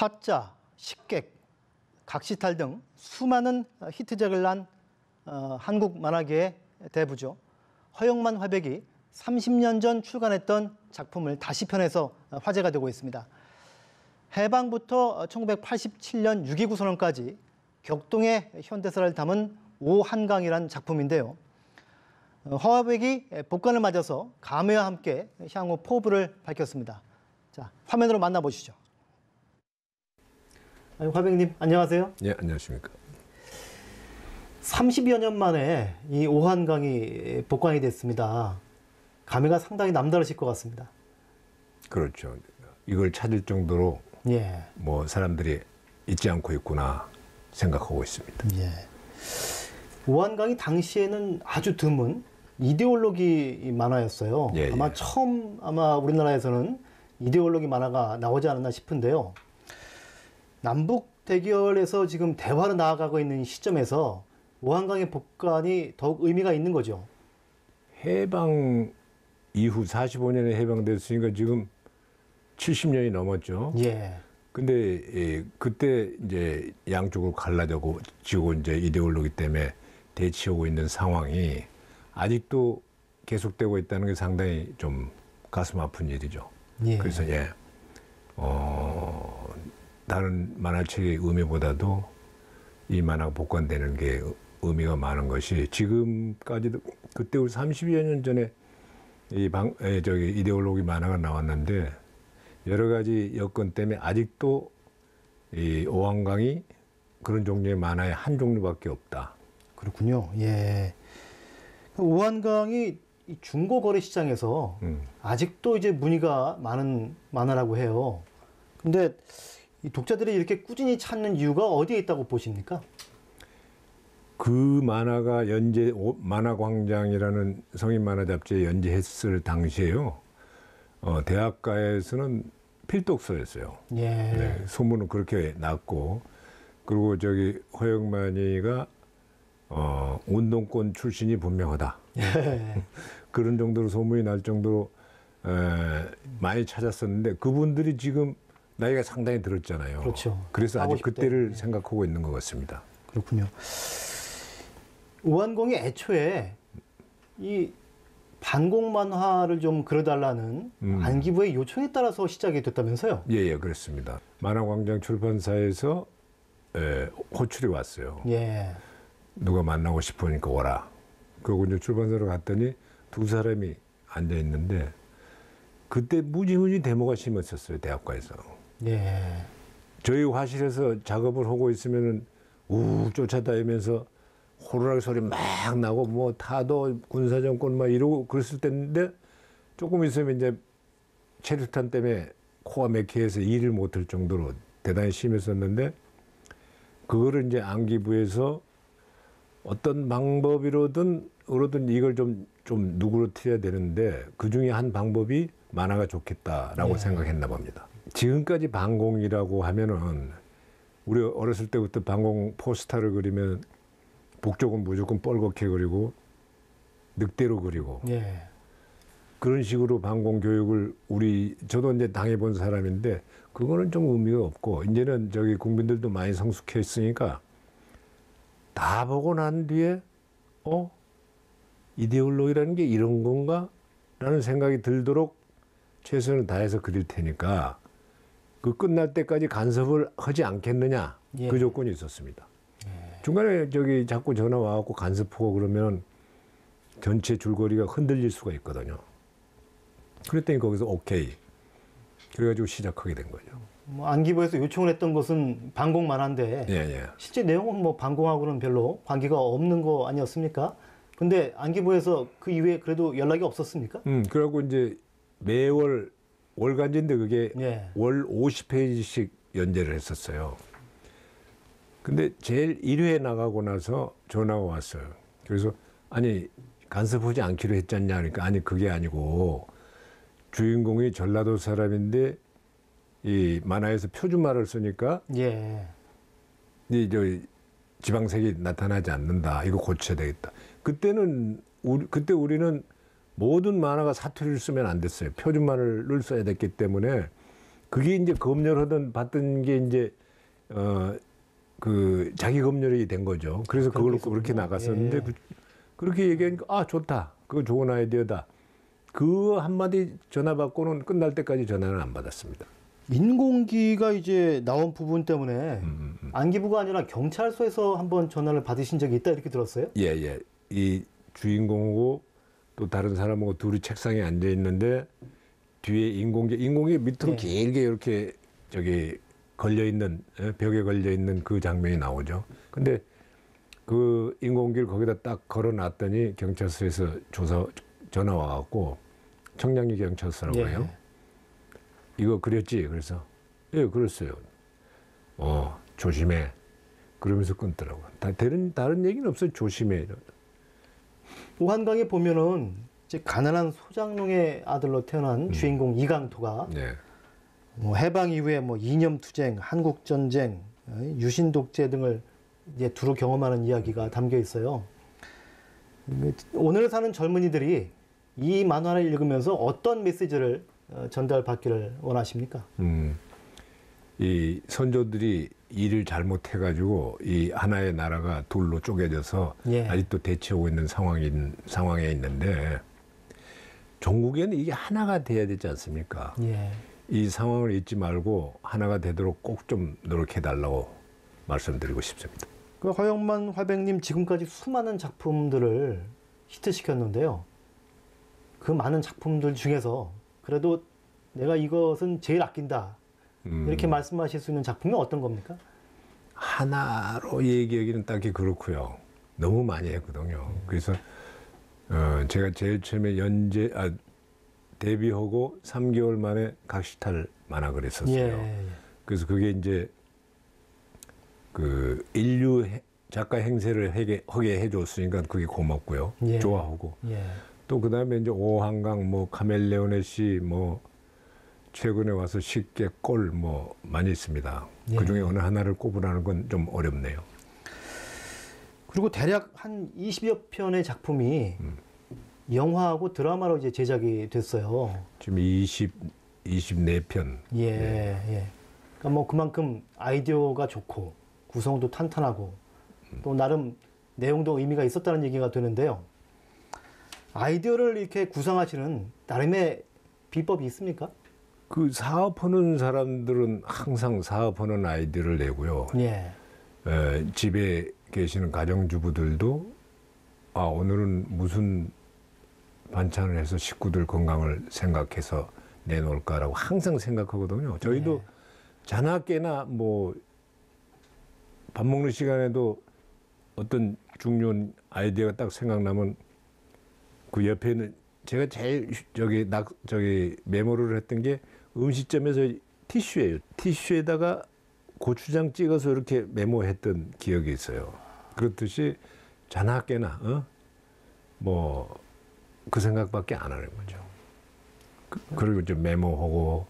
타짜, 식객, 각시탈 등 수많은 히트작을 난 한국 만화계의 대부죠. 허영만 화백이 30년 전 출간했던 작품을 다시 펴내서 화제가 되고 있습니다. 해방부터 1987년 6.29 선언까지 격동의 현대사를 담은 오한강이라는 작품인데요. 화백이 복간을 맞아서 감회와 함께 향후 포부를 밝혔습니다. 자, 화면으로 만나보시죠. 화백님, 안녕하세요. 네, 안녕하십니까. 30여 년 만에 이 오한강이 복간이 됐습니다. 감회가 상당히 남다르실 것 같습니다. 그렇죠. 이걸 찾을 정도로 뭐 사람들이 잊지 않고 있구나 생각하고 있습니다. 오한강이 당시에는 아주 드문 이데올로기 만화였어요. 처음 우리나라에서는 이데올로기 만화가 나오지 않았나 싶은데요. 남북 대결에서 지금 대화로 나아가고 있는 시점에서 오한강의 복간이 더욱 의미가 있는 거죠. 해방 이후 45년에 해방됐으니까 지금 70년이 넘었죠. 근데 그때 이제 양쪽으로 갈라지고 지고 이제 이데올로기 때문에 대치하고 있는 상황이 아직도 계속되고 있다는 게 상당히 좀 가슴 아픈 일이죠. 그래서 다른 만화책의 의미보다도 이 만화가 복간되는 게 의미가 많은 것이 지금까지도 그때 우리 30여 년 전에 이데올로기 만화가 나왔는데 여러 가지 여건 때문에 아직도 이 오한강이 그런 종류의 만화의 한 종류밖에 없다. 그렇군요. 오한강이 중고 거래 시장에서 아직도 이제 문의가 많은 만화라고 해요. 근데 이 독자들이 이렇게 꾸준히 찾는 이유가 어디에 있다고 보십니까? 그 만화가 만화광장이라는 성인 만화 잡지에 연재했을 당시에요. 대학가에서는 필독서였어요. 소문은 그렇게 났고, 그리고 허영만이가 운동권 출신이 분명하다. 그런 정도로 소문이 날 정도로 많이 찾았었는데 그분들이 지금 나이가 상당히 들었잖아요. 그렇죠. 그래서 아직 그때를 생각하고 있는 것 같습니다. 그렇군요. 오한강이 애초에 이 반공 만화를 좀 그려달라는 안기부의 요청에 따라서 시작이 됐다면서요? 그렇습니다. 만화광장 출판사에서 호출이 왔어요. 누가 만나고 싶으니까 오라. 그리고 이제 출판사로 갔더니 두 사람이 앉아 있는데 그때 무지무지 데모가 심했었어요, 대학가에서. 저희 화실에서 작업을 하고 있으면은 쫓아다니면서 호루라기 소리 막 나고 뭐 타도 군사정권 막 이러고 그랬을 때인데 조금 있으면 이제 체류탄 때문에 코가 막혀서 일을 못할 정도로 대단히 심했었는데 그거를 이제 안기부에서 어떤 방법으로든 이걸 좀 누그러뜨려야 되는데 그 중에 한 방법이 만화가 좋겠다라고 생각했나 봅니다. 지금까지 반공이라고 하면은 우리 어렸을 때부터 반공 포스터를 그리면 북쪽은 무조건 뻘겋게 그리고 늑대로 그리고 그런 식으로 반공 교육을 저도 이제 당해본 사람인데 그거는 좀 의미가 없고 이제는 국민들도 많이 성숙했으니까 다 보고 난 뒤에 이데올로기라는 게 이런 건가? 라는 생각이 들도록 최선을 다해서 그릴 테니까 그 끝날 때까지 간섭을 하지 않겠느냐 그 조건이 있었습니다. 중간에 자꾸 전화 와갖고 간섭하고 그러면 전체 줄거리가 흔들릴 수가 있거든요. 그랬더니 거기서 오케이. 그래가지고 시작하게 된 거죠. 안기부에서 요청을 했던 것은 반공 만화인데 실제 내용은 뭐 반공하고는 별로 관계가 없는 거 아니었습니까? 근데 안기부에서 그 이후에 그래도 연락이 없었습니까? 그러고 이제 매월 월간지인데 그게 월 50페이지씩 연재를 했었어요. 근데 제일 1회 나가고 나서 전화가 왔어요. 그래서 아니 간섭하지 않기로 했잖냐 그러니까 아니 그게 아니고 주인공이 전라도 사람인데 이 만화에서 표준말을 쓰니까 이 지방색이 나타나지 않는다. 이거 고쳐야 되겠다. 그때 우리는 모든 만화가 사투리를 쓰면 안 됐어요. 표준말을 써야 됐기 때문에 그게 이제 검열하던 받던 게 이제 그 자기 검열이 된 거죠. 그래서 그걸 그렇게 나갔었는데 예. 그렇게 얘기하니까 아 좋다. 그거 좋은 아이디어다. 그 한마디 전화 받고는 끝날 때까지 전화를 안 받았습니다. 인공기가 이제 나온 부분 때문에 안기부가 아니라 경찰서에서 한번 전화를 받으신 적이 있다 이렇게 들었어요? 예. 이 주인공하고 또 다른 사람하고 둘이 책상에 앉아 있는데 뒤에 인공기 밑으로 네. 길게 이렇게 저기 걸려 있는 벽에 걸려 있는 그 장면이 나오죠. 근데 그 인공기를 거기다 딱 걸어놨더니 경찰서에서 전화 와갖고 청량리 경찰서라고 예. 해요. 이거 그렸지? 그래서 예, 그랬어요. 조심해. 그러면서 끊더라고요. 다른 얘기는 없어요. 조심해. 오한강에 보면은 이제 가난한 소장농의 아들로 태어난 주인공 이강토가 네. 뭐 해방 이후에 뭐 이념투쟁, 한국전쟁, 유신독재 등을 이제 두루 경험하는 이야기가 담겨 있어요. 오늘 사는 젊은이들이 이 만화를 읽으면서 어떤 메시지를 전달받기를 원하십니까? 이 선조들이 일을 잘못해가지고 이 하나의 나라가 둘로 쪼개져서 예. 아직도 대치하고 있는 상황에 있는데 종국에는 이게 하나가 돼야 되지 않습니까? 예. 이 상황을 잊지 말고 하나가 되도록 꼭 좀 노력해달라고 말씀드리고 싶습니다. 그 허영만 화백님 지금까지 수많은 작품들을 히트시켰는데요. 그 많은 작품들 중에서 그래도 내가 이것은 제일 아낀다. 이렇게 말씀하실 수 있는 작품은 어떤 겁니까? 하나로 얘기하기는 딱히 그렇고요. 너무 많이 했거든요. 그래서 제가 제일 처음에 데뷔하고 3개월 만에 각시탈 만화를 했었어요. 예. 그래서 그게 이제 그 인류 작가 행세를 하게 해줬으니까 그게 고맙고요. 예. 좋아하고. 예. 또 그다음에 이제 오한강, 뭐 카멜레오네 씨, 뭐 최근에 와서 쉽게 꼴 뭐 많이 있습니다. 예. 그 중에 어느 하나를 꼽으라는 건 좀 어렵네요. 그리고 대략 한 20여 편의 작품이 영화하고 드라마로 이제 제작이 됐어요. 지금 24편. 예, 예. 그러니까 뭐 그만큼 아이디어가 좋고 구성도 탄탄하고 또 나름 내용도 의미가 있었다는 얘기가 되는데요. 아이디어를 이렇게 구상하시는 나름의 비법이 있습니까? 그 사업하는 사람들은 항상 사업하는 아이디어를 내고요. 예. 집에 계시는 가정주부들도 오늘은 무슨 반찬을 해서 식구들 건강을 생각해서 내놓을까라고 항상 생각하거든요. 저희도 예. 자나깨나 뭐 밥 먹는 시간에도 어떤 중요한 아이디어가 딱 생각나면 그 옆에는 제가 제일 저기 메모를 했던 게 음식점에서 티슈예요. 티슈에다가 고추장 찍어서 이렇게 메모했던 기억이 있어요. 그렇듯이 자나깨나 뭐 그 생각밖에 안 하는 거죠. 그리고 이제 메모하고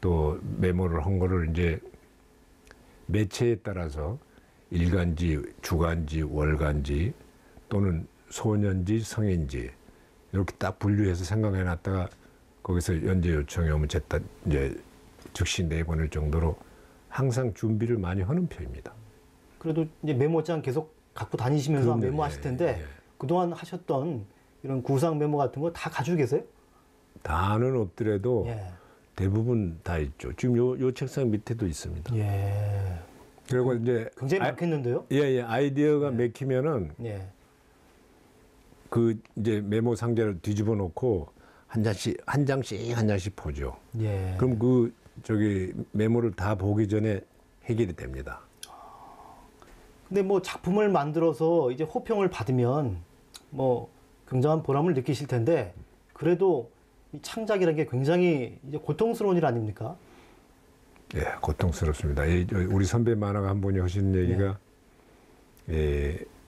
또 메모를 한 거를 이제 매체에 따라서 일간지, 주간지, 월간지 또는 소년지, 성인지 이렇게 딱 분류해서 생각해 놨다가 거기서 연재 요청이 오면 이제 즉시 내보낼 정도로 항상 준비를 많이 하는 편입니다. 그래도 이제 메모장 계속 갖고 다니시면서 그럼요. 메모하실 텐데 그동안 하셨던 이런 구상 메모 같은 거 다 가지고 계세요? 다는 없더라도 예. 대부분 다 있죠. 지금 요 책상 밑에도 있습니다. 예. 그리고 이제 굉장히 많겠는데요? 예, 아이디어가 맥히면은 예. 그 이제 메모 상자를 뒤집어 놓고 한 장씩 보죠. 예. 그럼 그 저기 메모를 다 보기 전에 해결이 됩니다. 근데 뭐 작품을 만들어서 이제 호평을 받으면 뭐 굉장한 보람을 느끼실 텐데 그래도 이 창작이라는 게 굉장히 이제 고통스러운 일 아닙니까? 예, 고통스럽습니다. 우리 선배 만화가 한 분이 하시는 얘기가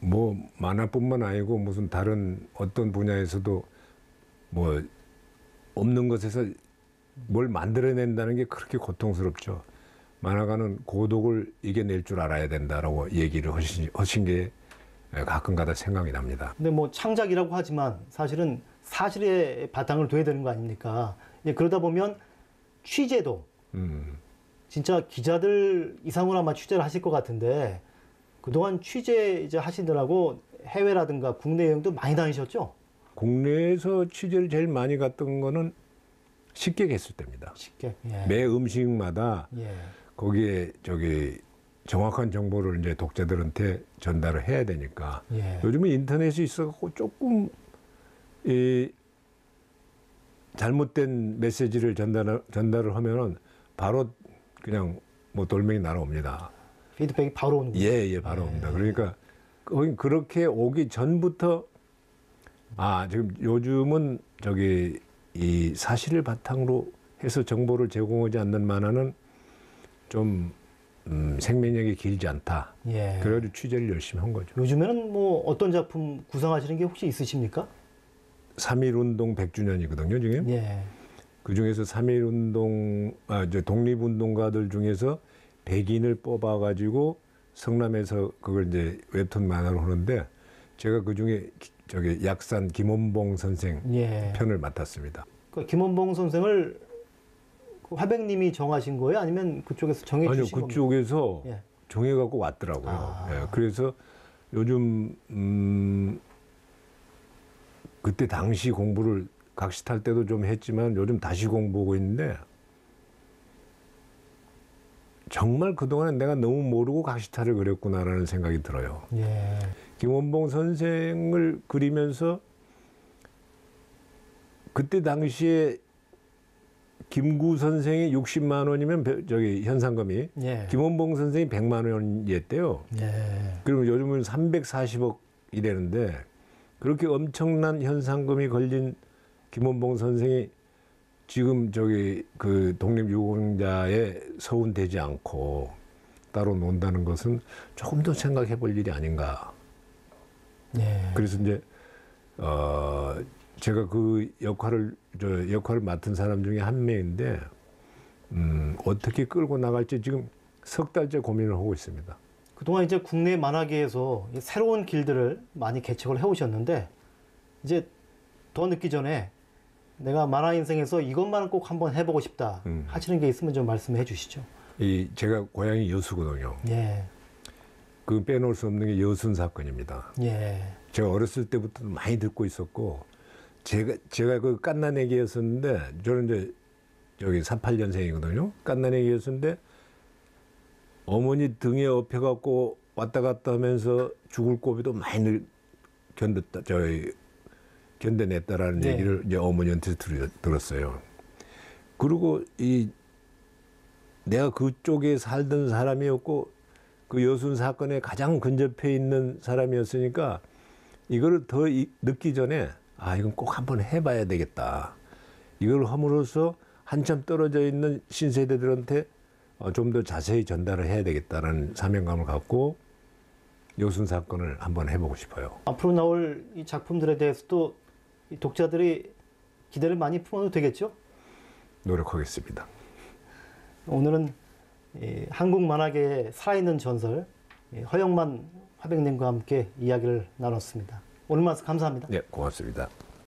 뭐 만화뿐만 아니고 무슨 다른 어떤 분야에서도 뭐 없는 것에서 뭘 만들어낸다는 게 그렇게 고통스럽죠. 만화가는 고독을 이겨낼 줄 알아야 된다라고 얘기를 하신 게 가끔가다 생각이 납니다. 근데 뭐 창작이라고 하지만 사실은 사실에 바탕을 둬야 되는 거 아닙니까? 그러다 보면 취재도 진짜 기자들 이상으로 아마 취재를 하실 것 같은데 그동안 취재 이제 하시느라고 해외라든가 국내 여행도 많이 다니셨죠? 국내에서 취재를 제일 많이 갔던 거는 식객 했을 때입니다. 식객. 예. 매 음식마다 예. 거기에 정확한 정보를 이제 독자들한테 전달을 해야 되니까 예. 요즘은 인터넷이 있어갖고 조금 잘못된 메시지를 전달을 하면은 바로 그냥 뭐 돌멩이 날아옵니다. 피드백이 바로 오는 거죠? 예, 바로 옵니다. 그러니까 그렇게 오기 전부터 지금 요즘은 이 사실을 바탕으로 해서 정보를 제공하지 않는 만화는 좀 생명력이 길지 않다. 예. 그래가지고 취재를 열심히 한 거죠. 요즘에는 뭐 어떤 작품 구상하시는 게 혹시 있으십니까? 3.1운동 100주년이거든요, 지금. 예. 그 중에서 3.1운동, 독립운동가들 중에서 100인을 뽑아가지고 성남에서 그걸 이제 웹툰 만화로 하는데 제가 그 중에 약산 김원봉 선생 예. 편을 맡았습니다. 그 김원봉 선생을 그 화백님이 정하신 거예요? 아니면 그쪽에서 정해 주신 겁니까? 아니요, 그쪽에서 예. 정해갖고 왔더라고요. 예, 그래서 요즘 그때 당시 공부를 각시탈 때도 좀 했지만 요즘 다시 공부하고 있는데 정말 그동안 내가 너무 모르고 각시탈을 그렸구나라는 생각이 들어요. 예. 김원봉 선생을 그리면서 그때 당시에 김구 선생이 60만 원이면 현상금이 예. 김원봉 선생이 100만 원이었대요. 예. 그러면 요즘은 340억이라는데 그렇게 엄청난 현상금이 걸린 김원봉 선생이 지금 그 독립유공자에 서운되지 않고 따로 논다는 것은 조금 더 생각해 볼 일이 아닌가. 예. 그래서 이제 제가 그 역할을 맡은 사람 중에 한 명인데 어떻게 끌고 나갈지 지금 석 달째 고민을 하고 있습니다. 그동안 이제 국내 만화계에서 새로운 길들을 많이 개척을 해오셨는데 이제 더 늦기 전에 내가 만화 인생에서 이것만은 꼭 한번 해보고 싶다 하시는 게 있으면 좀 말씀해 주시죠. 제가 고향이 여수거든요. 예. 그 빼놓을 수 없는 게 여순 사건입니다. 예. 제가 어렸을 때부터 많이 듣고 있었고 제가 그 깐난애기였었는데 저는 이제 48년생이거든요. 깐난애기였었는데 어머니 등에 업혀갖고 왔다 갔다 하면서 죽을 고비도 많이 견뎌냈다라는 네. 얘기를 이제 어머니한테 들었어요. 그리고 내가 그쪽에 살던 사람이었고 그 여순 사건에 가장 근접해 있는 사람이었으니까 이거를 더 늦기 전에 이건 꼭 한번 해봐야 되겠다. 이걸 함으로써 한참 떨어져 있는 신세대들한테 좀 더 자세히 전달을 해야 되겠다는 사명감을 갖고 여순 사건을 한번 해보고 싶어요. 앞으로 나올 이 작품들에 대해서도 이 독자들이 기대를 많이 품어도 되겠죠? 노력하겠습니다. 오늘은 이 한국 만화계의 살아있는 전설 허영만 화백님과 함께 이야기를 나눴습니다. 오늘 말씀 감사합니다. 네, 고맙습니다.